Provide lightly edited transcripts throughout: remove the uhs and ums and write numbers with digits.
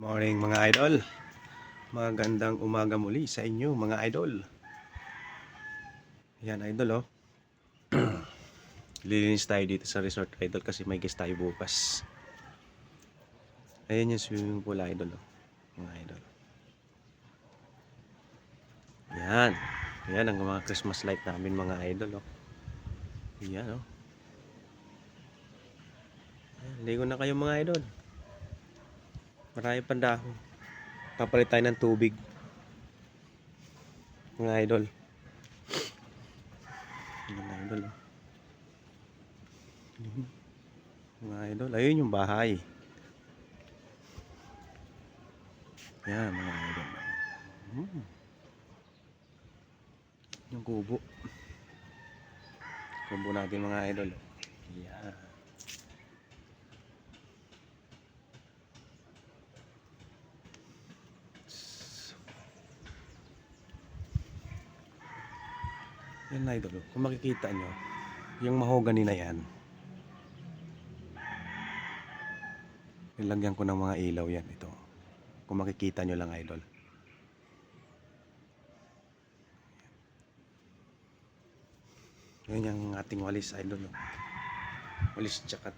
Morning mga idol. Magandang umaga muli sa inyo mga idol. Yan idol oh. Lilinis tayo dito sa resort idol kasi may guest tayo bukas. Ayan yung swimming pool idol oh. Mga idol. Yan. Yan ang mga Christmas light namin mga idol oh. Yan oh. Ligo na kayo mga idol. Marami pang dahon. Papalit tayo ng tubig. Mga idol. Mga idol oh. Mga idol, ayun yung bahay. Yan mga idol. Yung kubo. Kubo natin mga idol. Yan. Yan idol. Kung makikita nyo, yung mahogany na yan. Nilagyan ko ng mga ilaw yan ito. Kung makikita nyo lang idol. Yan yung ating walis idol. Walis tsaka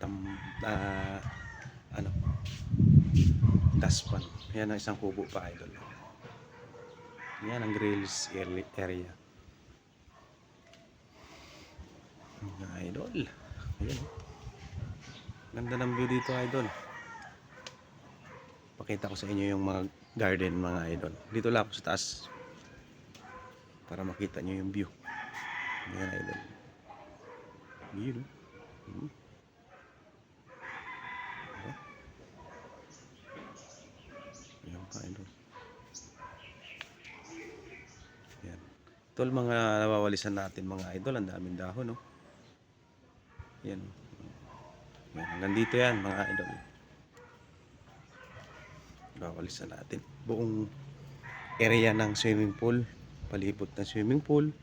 daspan. Yan ang isang kubo pa idol. Yan ang grills area. Mga idol. Ayan. Ganda ng view dito idol. Pakita ko sa inyo yung mga garden mga idol. Dito lang ako sa taas. Para makita nyo yung view. Yan idol. View. Yan pa idol. Yan. Ito mga nawawalisan natin mga idol. Ang daming dahon no. Yan. Yan. Hanggang dito yan mga idol. Nawawalisan natin. Buong area ng swimming pool. Palibot ng swimming pool.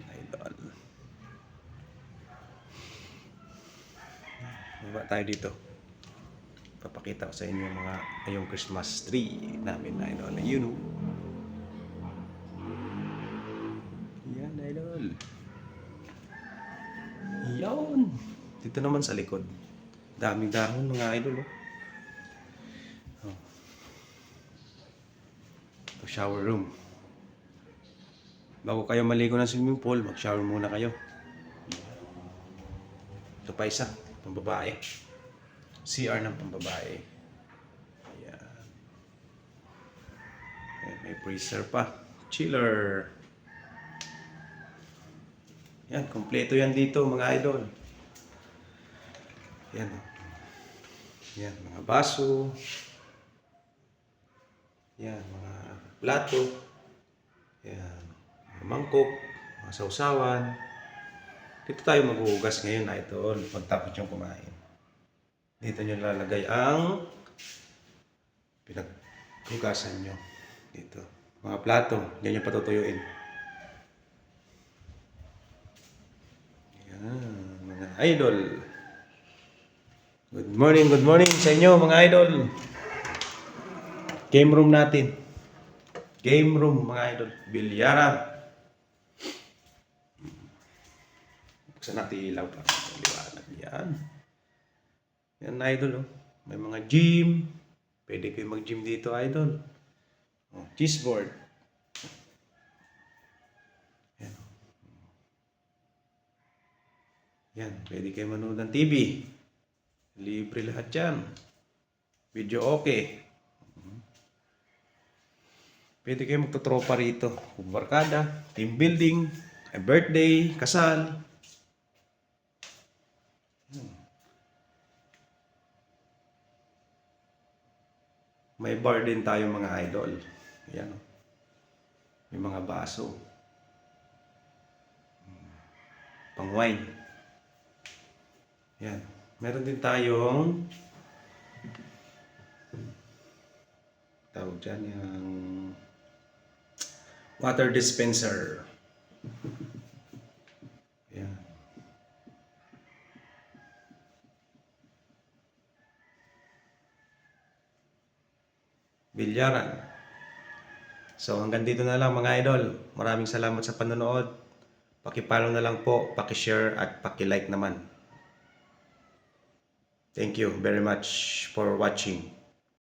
Idol. Baba tayo dito. Papakita ko sa inyo yung Christmas tree namin na idol. Ayun oh. Yan idol. Yan. Dito naman sa likod. Daming dahon mga idol oh. Oh. Ito shower room. Bago kayo maligo ng swimming pool, mag-shower muna kayo. Ito pa isa, pambabae. CR ng pambabae. Ayan. Ayan, may freezer pa. Chiller. Yan, kompleto yan dito mga idol. Yan. Yan, mga baso. Yan, mga plato. Yan, mga mangkok, mga sausawan. Dito tayo maghuhugas ngayon idol pagtapos yung kumain. Dito nyo lalagay ang pinaghugasan nyo. Dito. Mga plato, yan yung patutuyuin. Yan, mga idol. Good morning sa inyo mga idol. Game room natin. Game room mga idol. Bilyaran. Buksan natin ilaw pa. Liwanag yan. Yan idol oh. May mga gym. Pwede kayo mag-gym dito idol. Oh, cheeseboard. Yan. Yan. Pwede kayo manood ng TV. Libre lahat yan. Video okay. Pwede kayo magtutropa rito. Kung barkada, team building, birthday, kasal. May bar din tayo mga idol. Ayan. May mga baso. Pang wine. Ayan. Meron din tayong tawag dyan yung water dispenser. Ayan. bilyaran. So hanggang dito na lang mga idol. Maraming salamat sa panonood. Paki-follow na lang po, paki-share at paki-like naman. Thank you very much for watching.